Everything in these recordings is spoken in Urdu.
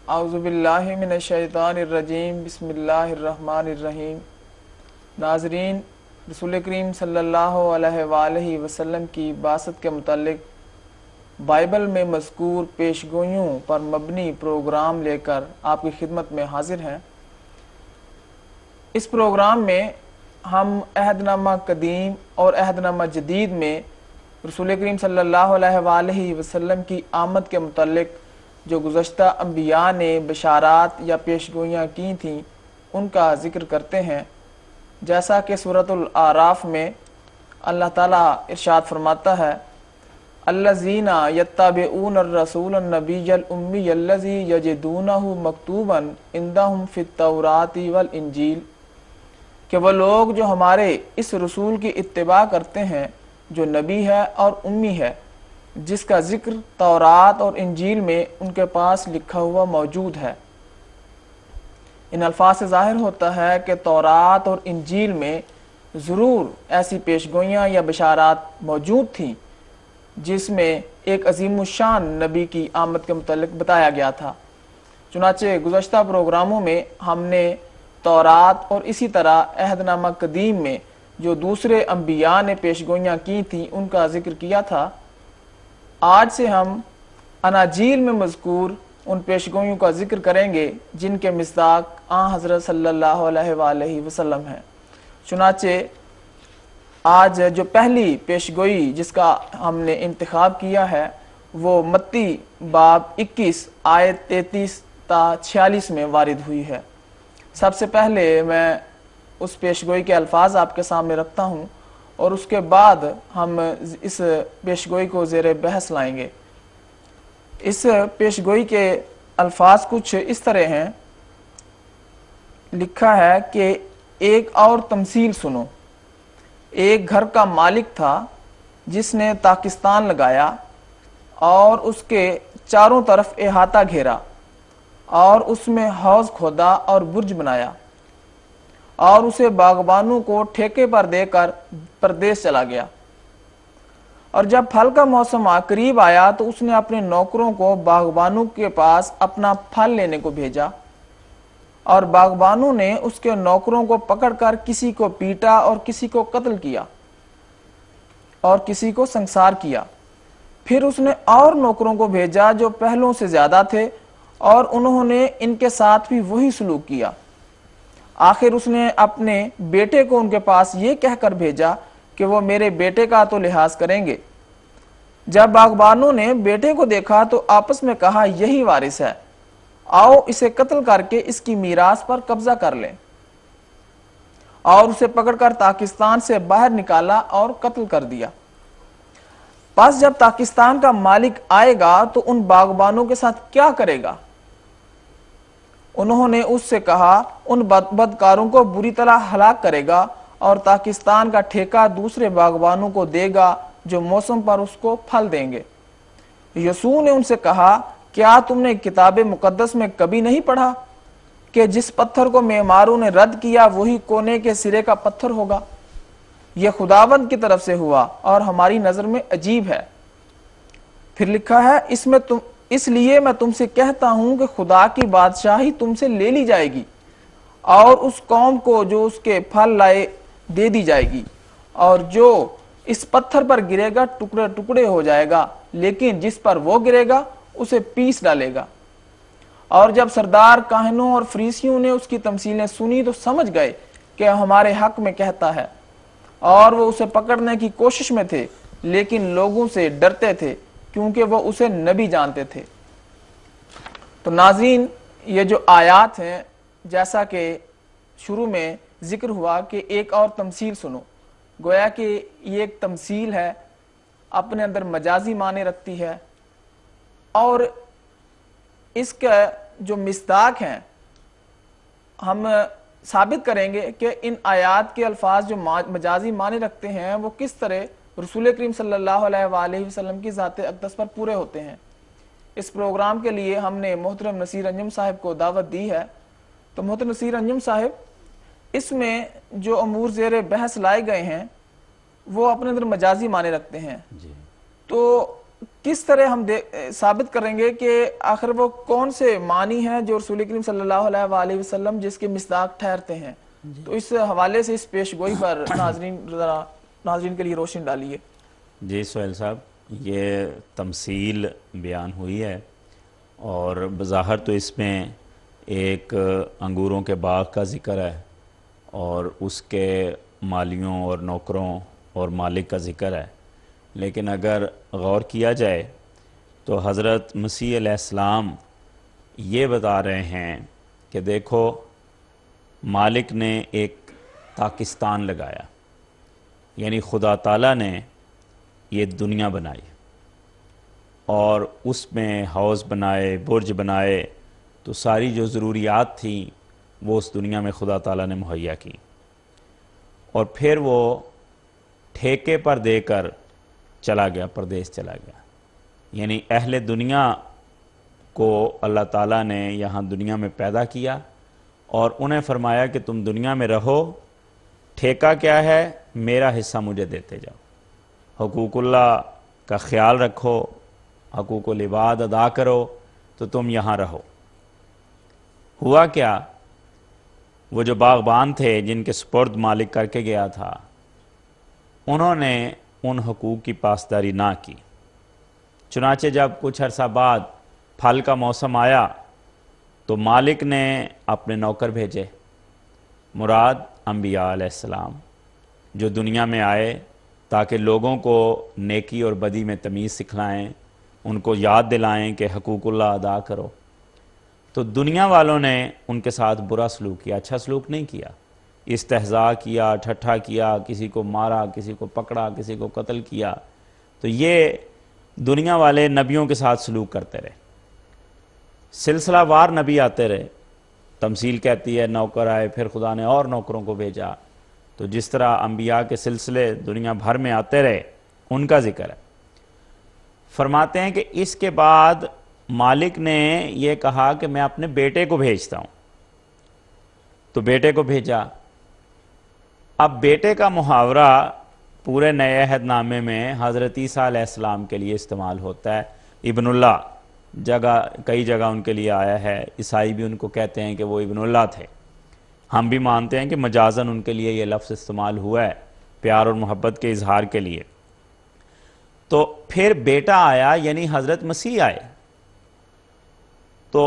اعوذ باللہ من الشیطان الرجیم بسم اللہ الرحمن الرحیم۔ ناظرین، رسول کریم صلی اللہ علیہ وآلہ وسلم کی بعثت کے متعلق بائبل میں مذکور پیشگوئیوں پر مبنی پروگرام لے کر آپ کی خدمت میں حاضر ہیں۔ اس پروگرام میں ہم عہد نامہ قدیم اور عہد نامہ جدید میں رسول کریم صلی اللہ علیہ وآلہ وسلم کی آمد کے متعلق جو گزشتہ انبیاء نے بشارات یا پیشگوئیاں کی تھیں ان کا ذکر کرتے ہیں، جیسا کہ سورۃ الاعراف میں اللہ تعالیٰ ارشاد فرماتا ہے: الذین یتبعون الرسول النبی الامی الذی یجدونہ مکتوبا عندہم فی التوراۃ والانجیل، کہ وہ لوگ جو ہمارے اس رسول کی اتباع کرتے ہیں جو نبی ہے اور امی ہے، جس کا ذکر تورات اور انجیل میں ان کے پاس لکھا ہوا موجود ہے۔ ان الفاظ سے ظاہر ہوتا ہے کہ تورات اور انجیل میں ضرور ایسی پیشگوئیاں یا بشارات موجود تھیں جس میں ایک عظیم الشان نبی کی آمد کے متعلق بتایا گیا تھا۔ چنانچہ گزشتہ پروگراموں میں ہم نے تورات اور اسی طرح عہد نامہ قدیم میں جو دوسرے انبیاء نے پیشگوئیاں کی تھیں ان کا ذکر کیا تھا۔ آج سے ہم اناجیل میں مذکور ان پیشگوئیوں کا ذکر کریں گے جن کے مصداق حضرت صلی اللہ علیہ وآلہ وسلم ہیں۔ چنانچہ آج جو پہلی پیشگوئی جس کا ہم نے انتخاب کیا ہے وہ متی باب 21 آیت 33 تا 46 میں وارد ہوئی ہے۔ سب سے پہلے میں اس پیشگوئی کے الفاظ آپ کے سامنے رکھتا ہوں اور اس کے بعد ہم اس پیشگوئی کو زیر بحث لائیں گے۔ اس پیشگوئی کے الفاظ کچھ اس طرح ہیں۔ لکھا ہے کہ ایک اور تمثیل سنو۔ ایک گھر کا مالک تھا جس نے تاکستان لگایا اور اس کے چاروں طرف احاطہ گھیرا اور اس میں حوض کھودا اور برج بنایا اور اسے باغبانوں کو ٹھیکے پر دے کر پردیس چلا گیا۔ اور جب پھل کا موسم قریب آیا تو اس نے اپنے نوکروں کو باغبانوں کے پاس اپنا پھل لینے کو بھیجا، اور باغبانوں نے اس کے نوکروں کو پکڑ کر کسی کو پیٹا اور کسی کو قتل کیا اور کسی کو سنسار کیا۔ پھر اس نے اور نوکروں کو بھیجا جو پہلوں سے زیادہ تھے، اور انہوں نے ان کے ساتھ بھی وہی سلوک کیا۔ آخر اس نے اپنے بیٹے کو ان کے پاس یہ کہہ کر بھیجا کہ وہ میرے بیٹے کا تو لحاظ کریں گے۔ جب باغبانوں نے بیٹے کو دیکھا تو آپس میں کہا یہی وارث ہے، آؤ اسے قتل کر کے اس کی میراث پر قبضہ کر لیں، اور اسے پکڑ کر تاکستان سے باہر نکالا اور قتل کر دیا۔ پس جب تاکستان کا مالک آئے گا تو ان باغبانوں کے ساتھ کیا کرے گا؟ انہوں نے اس سے کہا ان بدکاروں کو بری طرح ہلاک کرے گا اور تاکستان کا ٹھیکہ دوسرے باغبانوں کو دے گا جو موسم پر اس کو پھل دیں گے۔ یسوع نے ان سے کہا کیا تم نے کتاب مقدس میں کبھی نہیں پڑھا کہ جس پتھر کو معماروں نے رد کیا وہی کونے کے سرے کا پتھر ہوگا؟ یہ خداوند کی طرف سے ہوا اور ہماری نظر میں عجیب ہے۔ پھر لکھا ہے اس لیے میں تم سے کہتا ہوں کہ خدا کی بادشاہی تم سے لے لی جائے گی اور اس قوم کو جو اس کے پھل لائے دے دی جائے گی، اور جو اس پتھر پر گرے گا ٹکڑے ٹکڑے ہو جائے گا، لیکن جس پر وہ گرے گا اسے پیس ڈالے گا۔ اور جب سردار کاہنوں اور فریسیوں نے اس کی تمثیلیں سنی تو سمجھ گئے کہ ہمارے حق میں کہتا ہے، اور وہ اسے پکڑنے کی کوشش میں تھے لیکن لوگوں سے ڈرتے تھے کیونکہ وہ اسے نبی جانتے تھے۔ تو ناظرین، یہ جو آیات ہیں جیسا کہ شروع میں ذکر ہوا کہ ایک اور تمثیل سنو، گویا کہ یہ ایک تمثیل ہے، اپنے اندر مجازی معنی رکھتی ہے، اور اس کا جو مصداق ہیں ہم ثابت کریں گے کہ ان آیات کے الفاظ جو مجازی معنی رکھتے ہیں وہ کس طرح رسول کریم صلی اللہ علیہ وآلہ وسلم کی ذات اقدس پر پورے ہوتے ہیں۔ اس پروگرام کے لیے ہم نے محترم نصیر انجم صاحب کو دعوت دی ہے۔ تو محترم نصیر انجم صاحب، اس میں جو امور زیر بحث لائے گئے ہیں وہ اپنے اندر مجازی معنی رکھتے ہیں، تو کس طرح ہم ثابت کریں گے کہ آخر وہ کون سے معنی ہیں جو رسول کریم صلی اللہ علیہ وآلہ وسلم جس کے مصداق ٹھہرتے ہیں؟ تو اس حوالے سے اس پیش گوئی پر ناظرین کے لیے روشن ڈالیے۔ جی سہیل صاحب، یہ تمثیل بیان ہوئی ہے اور بظاہر تو اس میں ایک انگوروں کے باغ کا ذکر ہے اور اس کے مالیوں اور نوکروں اور مالک کا ذکر ہے، لیکن اگر غور کیا جائے تو حضرت مسیح علیہ السلام یہ بتا رہے ہیں کہ دیکھو مالک نے ایک پاکستان لگایا، یعنی خدا تعالیٰ نے یہ دنیا بنائی اور اس میں ہاؤس بنائے، برج بنائے، تو ساری جو ضروریات تھیں وہ اس دنیا میں خدا تعالیٰ نے مہیا کی، اور پھر وہ ٹھیکے پر دے کر چلا گیا، پردیس چلا گیا۔ یعنی اہل دنیا کو اللہ تعالیٰ نے یہاں دنیا میں پیدا کیا اور انہیں فرمایا کہ تم دنیا میں رہو، ٹھیکہ کیا ہے؟ میرا حصہ مجھے دیتے جاؤ، حقوق اللہ کا خیال رکھو، حقوق العباد ادا کرو، تو تم یہاں رہو۔ ہوا کیا؟ وہ جو باغبان تھے جن کے سپرد مالک کر کے گیا تھا، انہوں نے ان حقوق کی پاسداری نہ کی۔ چنانچہ جب کچھ عرصہ بعد پھل کا موسم آیا تو مالک نے اپنے نوکر بھیجے، مراد انبیاء علیہ السلام، جو دنیا میں آئے تاکہ لوگوں کو نیکی اور بدی میں تمیز سکھلائیں، ان کو یاد دلائیں کہ حقوق اللہ ادا کرو۔ تو دنیا والوں نے ان کے ساتھ برا سلوک کیا، اچھا سلوک نہیں کیا، استہزاء کیا، ٹھٹھا کیا، کسی کو مارا، کسی کو پکڑا، کسی کو قتل کیا۔ تو یہ دنیا والے نبیوں کے ساتھ سلوک کرتے رہے، سلسلہ وار نبی آتے رہے۔ تمثیل کہتی ہے نوکر آئے، پھر خدا نے اور نوکروں کو بھیجا، تو جس طرح انبیاء کے سلسلے دنیا بھر میں آتے رہے ان کا ذکر ہے۔ فرماتے ہیں کہ اس کے بعد مالک نے یہ کہا کہ میں اپنے بیٹے کو بھیجتا ہوں، تو بیٹے کو بھیجا۔ اب بیٹے کا محاورہ پورے نئے عہد نامے میں حضرت عیسیٰ علیہ السلام کے لیے استعمال ہوتا ہے، ابن اللہ، کئی جگہ ان کے لیے آیا ہے، عیسائی بھی ان کو کہتے ہیں کہ وہ ابن اللہ تھے۔ ہم بھی مانتے ہیں کہ مجازن ان کے لیے یہ لفظ استعمال ہوا ہے، پیار اور محبت کے اظہار کے لیے۔ تو پھر بیٹا آیا، یعنی حضرت مسیح آئے، تو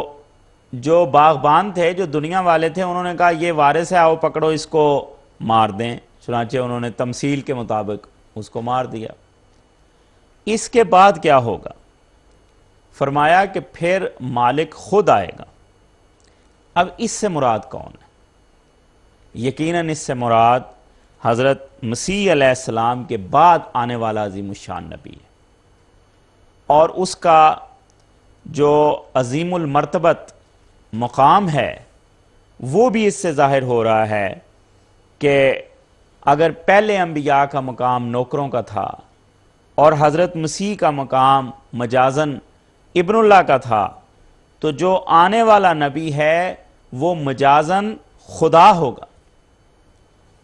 جو باغبان تھے، جو دنیا والے تھے، انہوں نے کہا یہ وارث ہے، آؤ پکڑو اس کو مار دیں۔ چنانچہ انہوں نے تمثیل کے مطابق اس کو مار دیا۔ اس کے بعد کیا ہوگا؟ فرمایا کہ پھر مالک خود آئے گا۔ اب اس سے مراد کون ہے؟ یقیناً اس سے مراد حضرت مسیح علیہ السلام کے بعد آنے والا عظیم الشان نبی ہے، اور اس کا جو عظیم المرتبت مقام ہے وہ بھی اس سے ظاہر ہو رہا ہے کہ اگر پہلے انبیاء کا مقام نوکروں کا تھا اور حضرت مسیح کا مقام مجازن ابن اللہ کا تھا، تو جو آنے والا نبی ہے وہ مجازن خدا ہوگا،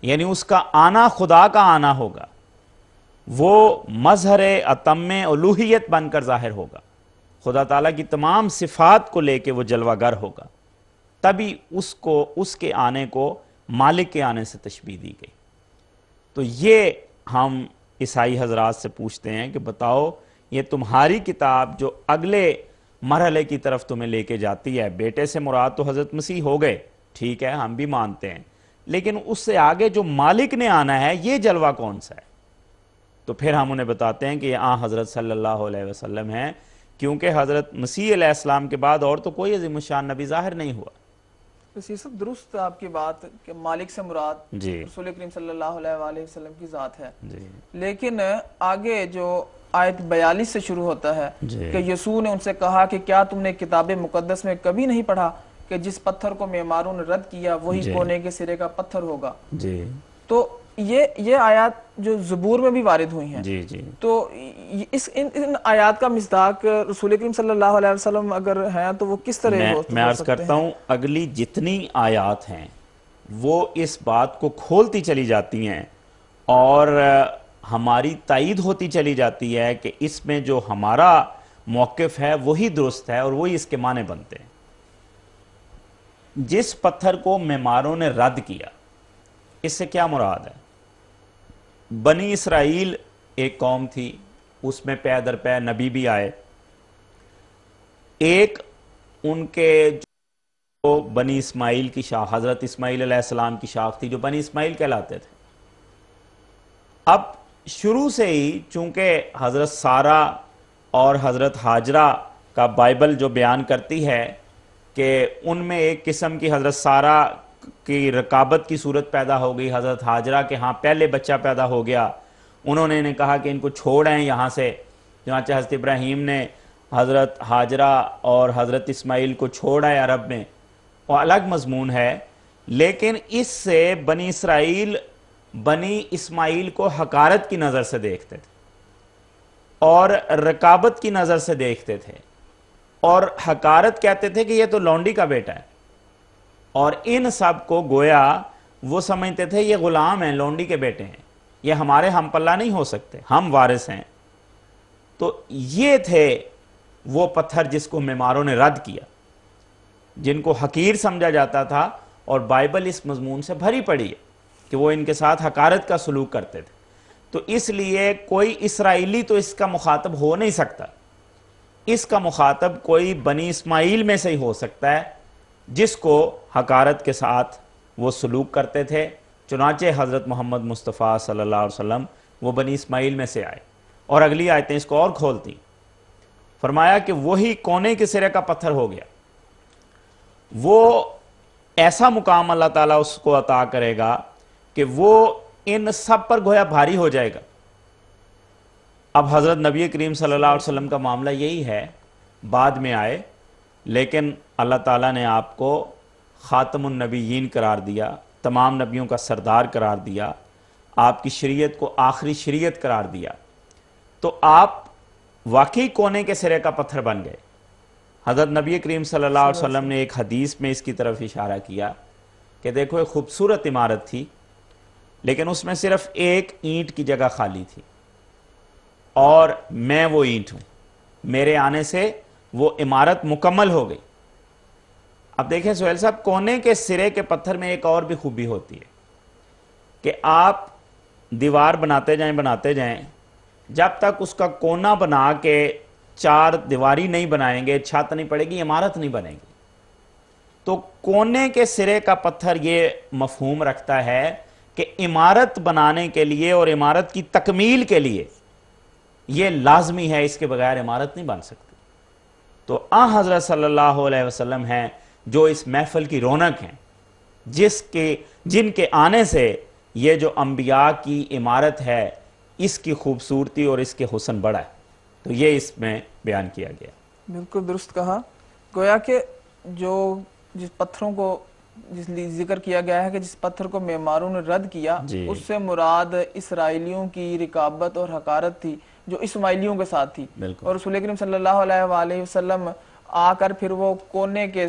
یعنی اس کا آنا خدا کا آنا ہوگا، وہ مظہر اتم الوہیت بن کر ظاہر ہوگا، خدا تعالیٰ کی تمام صفات کو لے کے وہ جلوہ گر ہوگا، تبھی اس کے آنے کو مالک کے آنے سے تشبیہ دی گئی۔ تو یہ ہم عیسائی حضرات سے پوچھتے ہیں کہ بتاؤ، یہ تمہاری کتاب جو اگلے مرحلے کی طرف تمہیں لے کے جاتی ہے، بیٹے سے مراد تو حضرت مسیح ہو گئے، ٹھیک ہے، ہم بھی مانتے ہیں، لیکن اس سے آگے جو مالک نے آنا ہے یہ جلوہ کون سا ہے؟ تو پھر ہم انہیں بتاتے ہیں کہ یہ حضرت صلی اللہ علیہ وسلم ہیں، کیونکہ حضرت مسیح علیہ السلام کے بعد اور تو کوئی عظیم الشان نبی ظاہر نہیں ہوا۔ یہ سب درست آپ کی بات کہ مالک سے مراد جی رسول کریم صلی اللہ علیہ وآلہ وسلم کی ذات ہے، جی لیکن آگے جو آیت 42 سے شروع ہوتا ہے جی کہ یسوع نے ان سے کہا کہ کیا تم نے کتاب مقدس میں کبھی نہیں پڑھا کہ جس پتھر کو معماروں نے رد کیا وہی جی کونے کے سرے کا پتھر ہوگا؟ جی تو یہ آیات جو زبور میں بھی وارد ہوئی ہیں، جی جی تو ان آیات کا مصداق رسول کریم صلی اللہ علیہ وسلم اگر ہیں تو وہ کس طرح میں عرض کرتا ہوں، اگلی جتنی آیات ہیں وہ اس بات کو کھولتی چلی جاتی ہیں اور ہماری تائید ہوتی چلی جاتی ہے کہ اس میں جو ہمارا موقف ہے وہی درست ہے اور وہی اس کے معنی بنتے ہیں۔ جس پتھر کو معماروں نے رد کیا، اس سے کیا مراد ہے؟ بنی اسرائیل ایک قوم تھی، اس میں پے در پے نبی بھی آئے۔ ایک ان کے جو بنی اسماعیل کی شاخ، حضرت اسماعیل علیہ السلام کی شاخ تھی، جو بنی اسماعیل کہلاتے تھے۔ اب شروع سے ہی چونکہ حضرت سارہ اور حضرت ہاجرہ کا بائبل جو بیان کرتی ہے کہ ان میں ایک قسم کی حضرت سارہ کی رکابت کی صورت پیدا ہو گئی، حضرت ہاجرہ کے ہاں پہلے بچہ پیدا ہو گیا، انہوں نے کہا کہ ان کو چھوڑ آئیں یہاں سے، چنانچہ حضرت ابراہیم نے حضرت ہاجرہ اور حضرت اسماعیل کو چھوڑ آئے عرب میں، وہ الگ مضمون ہے۔ لیکن اس سے بنی اسرائیل بنی اسماعیل کو حقارت کی نظر سے دیکھتے تھے اور رکابت کی نظر سے دیکھتے تھے، اور حقارت کہتے تھے کہ یہ تو لونڈی کا بیٹا ہے، اور ان سب کو گویا وہ سمجھتے تھے یہ غلام ہیں، لونڈی کے بیٹے ہیں، یہ ہمارے ہم پلہ نہیں ہو سکتے، ہم وارث ہیں۔ تو یہ تھے وہ پتھر جس کو معماروں نے رد کیا، جن کو حقیر سمجھا جاتا تھا، اور بائبل اس مضمون سے بھری پڑی ہے کہ وہ ان کے ساتھ حقارت کا سلوک کرتے تھے۔ تو اس لیے کوئی اسرائیلی تو اس کا مخاطب ہو نہیں سکتا، اس کا مخاطب کوئی بنی اسماعیل میں سے ہی ہو سکتا ہے جس کو حقارت کے ساتھ وہ سلوک کرتے تھے۔ چنانچہ حضرت محمد مصطفیٰ صلی اللہ علیہ وسلم وہ بنی اسماعیل میں سے آئے، اور اگلی آیتیں اس کو اور کھولتی، فرمایا کہ وہی کونے کے سرے کا پتھر ہو گیا، وہ ایسا مقام اللہ تعالیٰ اس کو عطا کرے گا کہ وہ ان سب پر گویا بھاری ہو جائے گا۔ اب حضرت نبی کریم صلی اللہ علیہ وسلم کا معاملہ یہی ہے، بعد میں آئے، لیکن اللہ تعالیٰ نے آپ کو خاتم النبیین قرار دیا، تمام نبیوں کا سردار قرار دیا، آپ کی شریعت کو آخری شریعت قرار دیا، تو آپ واقعی کونے کے سرے کا پتھر بن گئے۔ حضرت نبی کریم صلی اللہ علیہ وسلم نے ایک حدیث میں اس کی طرف اشارہ کیا کہ دیکھو ایک خوبصورت عمارت تھی، لیکن اس میں صرف ایک اینٹ کی جگہ خالی تھی، اور میں وہ اینٹ ہوں، میرے آنے سے وہ عمارت مکمل ہو گئی۔ اب دیکھیں سہیل صاحب، کونے کے سرے کے پتھر میں ایک اور بھی خوبی ہوتی ہے کہ آپ دیوار بناتے جائیں، جب تک اس کا کونا بنا کے چار دیواری نہیں بنائیں گے، چھت نہیں پڑے گی، عمارت نہیں بنے گی۔ تو کونے کے سرے کا پتھر یہ مفہوم رکھتا ہے کہ عمارت بنانے کے لیے اور عمارت کی تکمیل کے لیے یہ لازمی ہے، اس کے بغیر عمارت نہیں بن سکتی۔ تو حضرت صلی اللہ علیہ وسلم ہیں جو اس محفل کی رونق ہیں، جن کے آنے سے یہ جو انبیاء کی عمارت ہے اس کی خوبصورتی اور اس کے حسن بڑھا ہے۔ تو یہ اس میں بیان کیا گیا۔ بالکل درست کہا، گویا کہ جس پتھروں کو جس لیے ذکر کیا گیا ہے کہ جس پتھر کو معماروں نے رد کیا، اس سے مراد اسرائیلیوں کی رکابت اور حقارت تھی جو اسماعیلیوں کے ساتھ تھی، اور رسول کریم صلی اللہ علیہ وآلہ وسلم آ کر پھر وہ کونے کے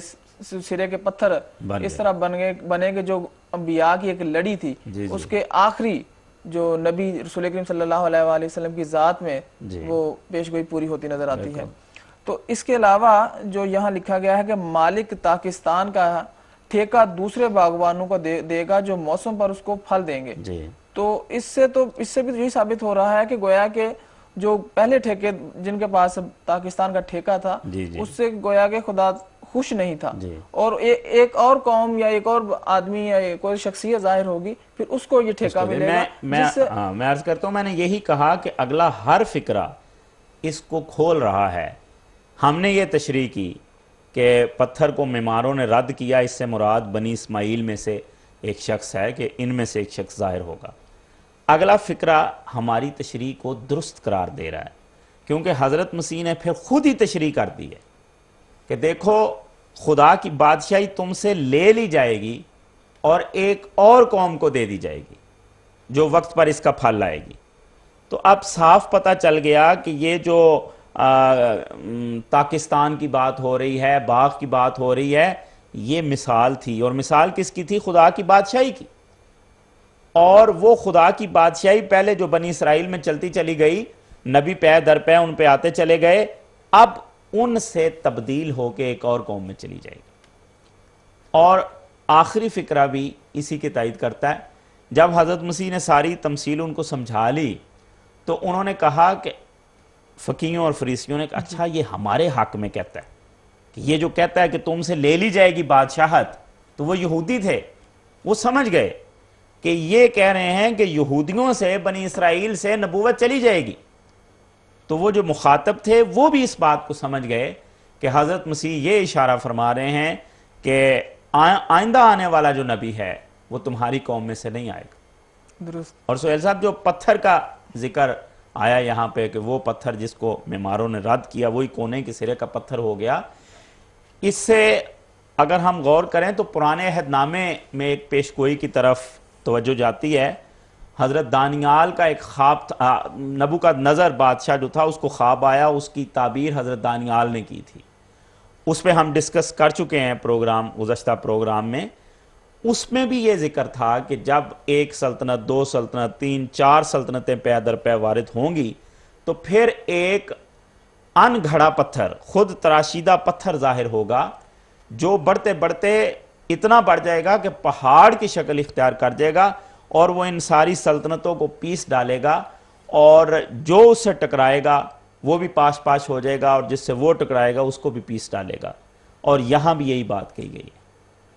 سرے کے پتھر اس طرح بنے کہ جو انبیاء کی ایک لڑی تھی، اس کے آخری جو نبی رسول کریم صلی اللہ علیہ وآلہ وسلم کی ذات میں وہ پیش گوئی پوری ہوتی نظر آتی ہے۔ تو اس کے علاوہ جو یہاں لکھا گیا ہے کہ مالک تاکستان کا ٹھیکہ دوسرے باغبانوں کو دے گا جو موسم پر اس کو پھل دیں گے۔ تو اس سے بھی یہی ثابت ہو رہا ہے کہ گویا کہ جو پہلے ٹھیکے جن کے پاس پاکستان کا ٹھیکہ تھا اس سے گویا کہ خدا خوش نہیں تھا، اور ایک اور قوم یا ایک اور آدمی یا کوئی شخصیت ظاہر ہوگی، پھر اس کو یہ ٹھیکہ ملے گا۔ میں عرض کرتا ہوں، میں نے یہی کہا کہ اگلا ہر فقرہ اس کو کھول رہا ہے۔ ہم نے یہ تشریح کی کہ پتھر کو معماروں نے رد کیا، اس سے مراد بنی اسماعیل میں سے ایک شخص ہے کہ ان میں سے ایک شخص ظاہر ہوگا۔ اگلا فقرہ ہماری تشریح کو درست قرار دے رہا ہے، کیونکہ حضرت مسیح نے پھر خود ہی تشریح کر دی ہے کہ دیکھو خدا کی بادشاہی تم سے لے لی جائے گی اور ایک اور قوم کو دے دی جائے گی جو وقت پر اس کا پھل لائے گی۔ تو اب صاف پتہ چل گیا کہ یہ جو پاکستان کی بات ہو رہی ہے، باغ کی بات ہو رہی ہے، یہ مثال تھی، اور مثال کس کی تھی؟ خدا کی بادشاہی کی۔ اور وہ خدا کی بادشاہی پہلے جو بنی اسرائیل میں چلتی چلی گئی، نبی پہ در پہ ان پہ آتے چلے گئے، اب ان سے تبدیل ہو کے ایک اور قوم میں چلی جائے گی۔ اور آخری فقرہ بھی اسی کی تائید کرتا ہے۔ جب حضرت مسیح نے ساری تمثیل ان کو سمجھا لی تو انہوں نے کہا کہ فقیہوں اور فریسیوں نے کہا اچھا یہ ہمارے حق میں کہتا ہے کہ یہ جو کہتا ہے کہ تم سے لے لی جائے گی بادشاہت، تو وہ یہودی تھے، وہ سمجھ گئے کہ یہ کہہ رہے ہیں کہ یہودیوں سے، بنی اسرائیل سے نبوت چلی جائے گی۔ تو وہ جو مخاطب تھے وہ بھی اس بات کو سمجھ گئے کہ حضرت مسیح یہ اشارہ فرما رہے ہیں کہ آئندہ آنے والا جو نبی ہے وہ تمہاری قوم میں سے نہیں آئے گا۔ درست۔ اور سہیل صاحب جو پتھر کا ذکر آیا یہاں پہ کہ وہ پتھر جس کو معماروں نے رد کیا وہی کونے کے سرے کا پتھر ہو گیا، اس سے اگر ہم غور کریں تو پرانے عہد نامے میں ایک پیشگوئی کی طرف توجہ جاتی ہے۔ حضرت دانیال کا ایک خواب، نبوکدنضر بادشاہ جو تھا اس کو خواب آیا، اس کی تعبیر حضرت دانیال نے کی تھی۔ اس پہ ہم ڈسکس کر چکے ہیں گزشتہ پروگرام میں۔ اس میں بھی یہ ذکر تھا کہ جب ایک سلطنت، دو سلطنت، تین، چار سلطنتیں پے در پے وارد ہوں گی تو پھر ایک ان گھڑا پتھر، خود تراشیدہ پتھر ظاہر ہوگا جو بڑھتے بڑھتے اتنا بڑھ جائے گا کہ پہاڑ کی شکل اختیار کر جائے گا اور وہ ان ساری سلطنتوں کو پیس ڈالے گا، اور جو اس سے ٹکرائے گا وہ بھی پاش پاش ہو جائے گا، اور جس سے وہ ٹکرائے گا اس کو بھی پیس ڈالے گا۔ اور یہاں بھی یہی بات کہی گئی ہے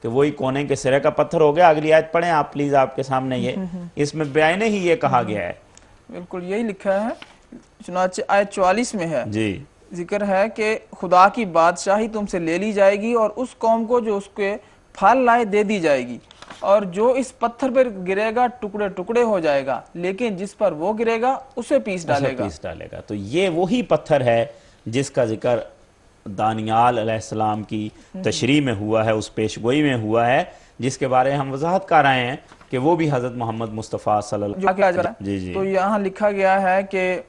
کہ وہی کونے کے سرے کا پتھر ہو گیا۔ اگلی آیت پڑھیں آپ پلیز، آپ کے سامنے یہ اس میں بیان ہی یہ کہا گیا ہے۔ بالکل یہی لکھا ہے، چنانچہ آیت 44 میں ہے، جی ذکر ہے کہ خدا کی بادشاہی تم سے لے لی جائے گی اور اس قوم کو جو اس کے پھل لائے دے دی جائے گی، اور جو اس پتھر پر گرے گا ٹکڑے ٹکڑے ہو جائے گا، لیکن جس پر وہ گرے گا اسے پیس ڈالے گا۔ تو یہ وہی پتھر ہے جس کا ذکر دانیال علیہ السلام کی تشریح میں ہوا ہے، اس پیشگوئی میں ہوا ہے، جس کے بارے ہم وضاحت کر رہے ہیں کہ وہ بھی حضرت محمد مصطفیٰ صلی اللہ علیہ وسلم۔ جی تو یہاں لکھا گیا ہے کہ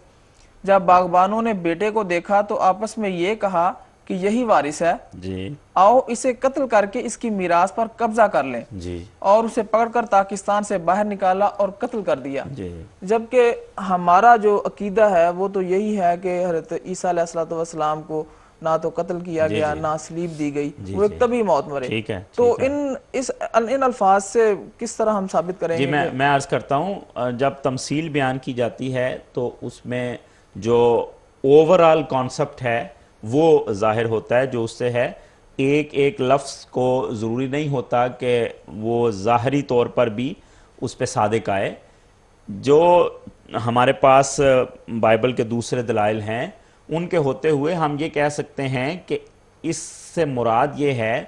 جب باغبانوں نے بیٹے کو دیکھا تو آپس میں یہ کہا کہ یہی وارث ہے، جی آؤ اسے قتل کر کے اس کی میراث پر قبضہ کر لیں، جی اور اسے پکڑ کر پاکستان سے باہر نکالا اور قتل کر دیا۔ جی جبکہ ہمارا جو عقیدہ ہے وہ تو یہی ہے کہ حضرت عیسیٰ علیہ السلام کو نہ تو قتل کیا گیا، نہ سلیب دی گئی، وہ ایک طبی موت مرے۔ تو ان الفاظ سے کس طرح ہم ثابت کریں گے؟ جی میں عرض کرتا ہوں، جب تمثیل بیان کی جاتی ہے تو اس میں جو اوورآل کانسپٹ ہے وہ ظاہر ہوتا ہے، جو اس سے ہے۔ ایک ایک لفظ کو ضروری نہیں ہوتا کہ وہ ظاہری طور پر بھی اس پہ صادق آئے۔ جو ہمارے پاس بائبل کے دوسرے دلائل ہیں ان کے ہوتے ہوئے ہم یہ کہہ سکتے ہیں کہ اس سے مراد یہ ہے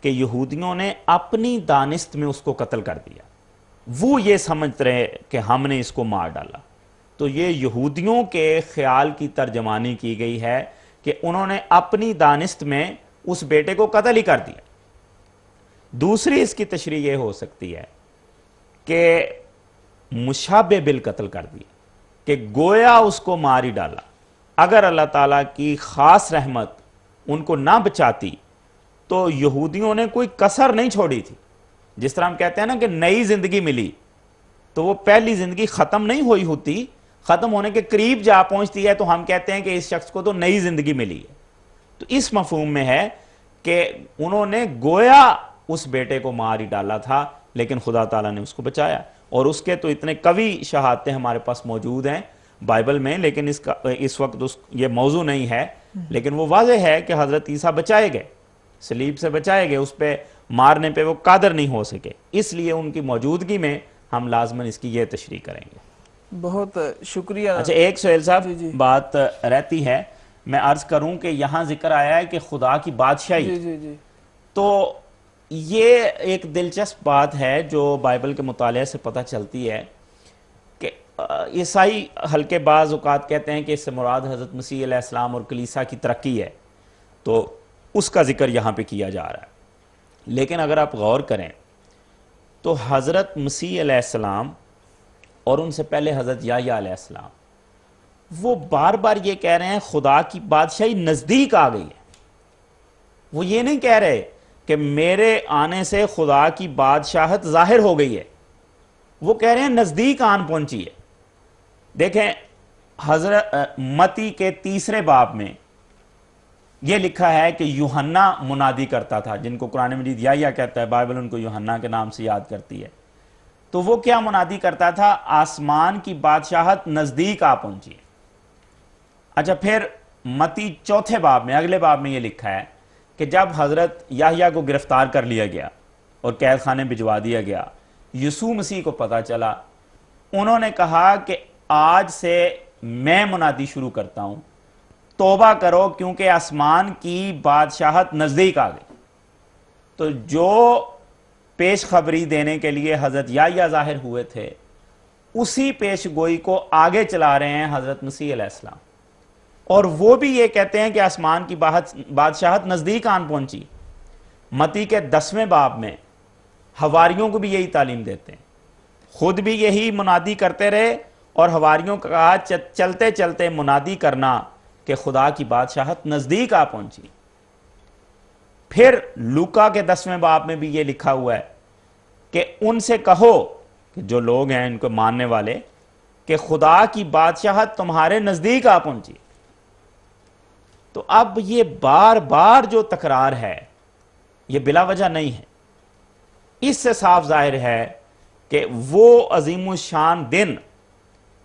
کہ یہودیوں نے اپنی دانست میں اس کو قتل کر دیا، وہ یہ سمجھ رہے کہ ہم نے اس کو مار ڈالا۔ تو یہ یہودیوں کے خیال کی ترجمانی کی گئی ہے کہ انہوں نے اپنی دانست میں اس بیٹے کو قتل ہی کر دیا۔ دوسری اس کی تشریح یہ ہو سکتی ہے کہ مشابہ بالقتل کر دیا، کہ گویا اس کو مار ہی ڈالا۔ اگر اللہ تعالیٰ کی خاص رحمت ان کو نہ بچاتی تو یہودیوں نے کوئی کسر نہیں چھوڑی تھی۔ جس طرح ہم کہتے ہیں نا کہ نئی زندگی ملی، تو وہ پہلی زندگی ختم نہیں ہوئی ہوتی، ختم ہونے کے قریب جا پہنچتی ہے تو ہم کہتے ہیں کہ اس شخص کو تو نئی زندگی ملی ہے۔ تو اس مفہوم میں ہے کہ انہوں نے گویا اس بیٹے کو مار ہی ڈالا تھا، لیکن خدا تعالیٰ نے اس کو بچایا۔ اور اس کے تو اتنے قوی شہادتیں ہمارے پاس موجود ہیں بائبل میں، لیکن اس وقت یہ موضوع نہیں ہے، لیکن وہ واضح ہے کہ حضرت عیسیٰ بچائے گئے، صلیب سے بچائے گئے، اس پہ مارنے پہ وہ قادر نہیں ہو سکے، اس لیے ان کی موجودگی میں ہم لازماً اس کی یہ تشریح کریں گے۔ بہت شکریہ۔ اچھا ایک سہیل صاحب بات رہتی ہے، میں عرض کروں کہ یہاں ذکر آیا ہے کہ خدا کی بادشاہی، تو یہ ایک دلچسپ بات ہے جو بائبل کے مطالعے سے پتہ چلتی ہے کہ عیسائی ہلکے بعض اوقات کہتے ہیں کہ اس سے مراد حضرت مسیح علیہ السلام اور کلیسا کی ترقی ہے، تو اس کا ذکر یہاں پہ کیا جا رہا ہے۔ لیکن اگر آپ غور کریں تو حضرت مسیح علیہ السلام اور ان سے پہلے حضرت یحییٰ علیہ السلام وہ بار بار یہ کہہ رہے ہیں خدا کی بادشاہی نزدیک آ گئی ہے۔ وہ یہ نہیں کہہ رہے کہ میرے آنے سے خدا کی بادشاہت ظاہر ہو گئی ہے، وہ کہہ رہے ہیں نزدیک آن پہنچی ہے. دیکھیں حضرت متی کے 3 باب میں یہ لکھا ہے کہ یوحنا منادی کرتا تھا، جن کو قرآن مجید یا کہتا ہے، بائبل ان کو یوحنا کے نام سے یاد کرتی ہے. تو وہ کیا منادی کرتا تھا؟ آسمان کی بادشاہت نزدیک آ پہنچی ہے. اچھا پھر متی 4 باب میں، اگلے باب میں یہ لکھا ہے کہ جب حضرت یحییٰ کو گرفتار کر لیا گیا اور قید خانے بھجوا دیا گیا، یسوع مسیح کو پتہ چلا، انہوں نے کہا کہ آج سے میں منادی شروع کرتا ہوں، توبہ کرو کیونکہ آسمان کی بادشاہت نزدیک آ گئی. تو جو پیش خبری دینے کے لیے حضرت یحییٰ ظاہر ہوئے تھے، اسی پیش گوئی کو آگے چلا رہے ہیں حضرت مسیح علیہ السلام، اور وہ بھی یہ کہتے ہیں کہ آسمان کی بادشاہت نزدیک آن پہنچی. متی کے 10 باب میں حواریوں کو بھی یہی تعلیم دیتے ہیں، خود بھی یہی منادی کرتے رہے اور حواریوں کا کہا چلتے چلتے منادی کرنا کہ خدا کی بادشاہت نزدیک آ پہنچی. پھر لوکا کے 10 باب میں بھی یہ لکھا ہوا ہے کہ ان سے کہو کہ جو لوگ ہیں ان کو ماننے والے کہ خدا کی بادشاہت تمہارے نزدیک آ پہنچی. تو اب یہ بار بار جو تکرار ہے یہ بلا وجہ نہیں ہے. اس سے صاف ظاہر ہے کہ وہ عظیم الشان دن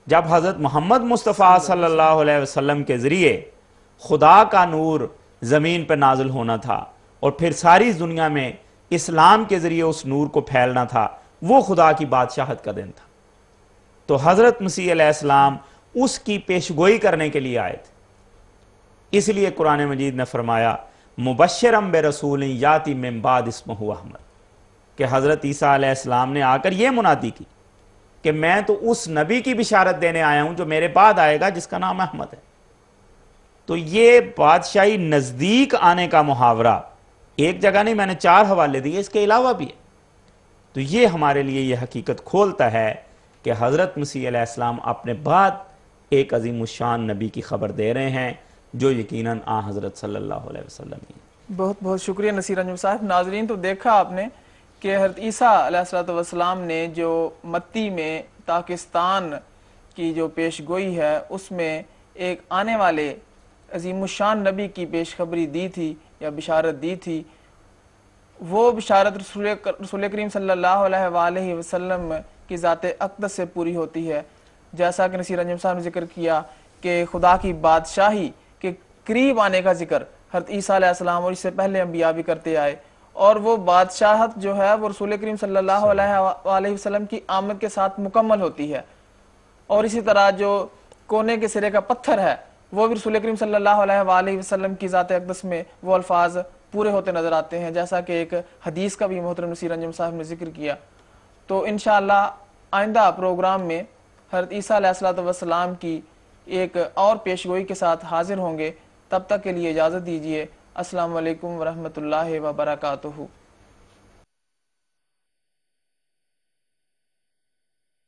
جب حضرت محمد مصطفیٰ صلی اللہ علیہ وسلم کے ذریعے خدا کا نور زمین پہ نازل ہونا تھا اور پھر ساری دنیا میں اسلام کے ذریعے اس نور کو پھیلنا تھا، وہ خدا کی بادشاہت کا دن تھا. تو حضرت مسیح علیہ السلام اس کی پیشگوئی کرنے کے لیے آئے تھے. اس لیے قرآن مجید نے فرمایا مبشرم برسول یاتی من بعد اسمہ احمد، کہ حضرت عیسیٰ علیہ السلام نے آ کر یہ منادی کی کہ میں تو اس نبی کی بشارت دینے آیا ہوں جو میرے بعد آئے گا جس کا نام احمد ہے. تو یہ بادشاہی نزدیک آنے کا محاورہ ایک جگہ نہیں، میں نے 4 حوالے دیے، اس کے علاوہ بھی ہے. تو یہ ہمارے لیے یہ حقیقت کھولتا ہے کہ حضرت مسیح علیہ السلام اپنے بعد ایک عظیم الشان نبی کی خبر دے رہے ہیں جو یقیناً حضرت صلی اللہ علیہ وسلم ہی. بہت بہت شکریہ نصیر انجم صاحب. ناظرین تو دیکھا آپ نے کہ حضرت عیسیٰ علیہ السلام نے جو متی میں پاکستان کی جو پیش گوئی ہے اس میں ایک آنے والے عظیم الشان نبی کی پیش خبری دی تھی یا بشارت دی تھی. وہ بشارت رسول کریم صلی اللہ علیہ وآلہ وسلم کی ذات اقدس سے پوری ہوتی ہے. جیسا کہ نصیر انجم صاحب نے ذکر کیا کہ خدا کی بادشاہی کے قریب آنے کا ذکر حضرت عیسیٰ علیہ السلام اور اس سے پہلے انبیاء بھی کرتے آئے، اور وہ بادشاہت جو ہے وہ رسول کریم صلی اللہ علیہ وآلہ وسلم کی آمد کے ساتھ مکمل ہوتی ہے. اور اسی طرح جو کونے کے سرے کا پتھر ہے وہ بھی رسول کریم صلی اللہ علیہ وآلہ وسلم کی ذات اقدس میں وہ الفاظ پورے ہوتے نظر آتے ہیں، جیسا کہ ایک حدیث کا بھی محترم نصیر انجم صاحب نے ذکر کیا. تو انشاءاللہ آئندہ پروگرام میں حضرت عیسیٰ علیہ السلام کی ایک اور پیشگوئی کے ساتھ حاضر ہوں گے. تب تک کے لیے اجازت دیجیے. السلام علیکم ورحمۃ اللہ وبرکاتہ.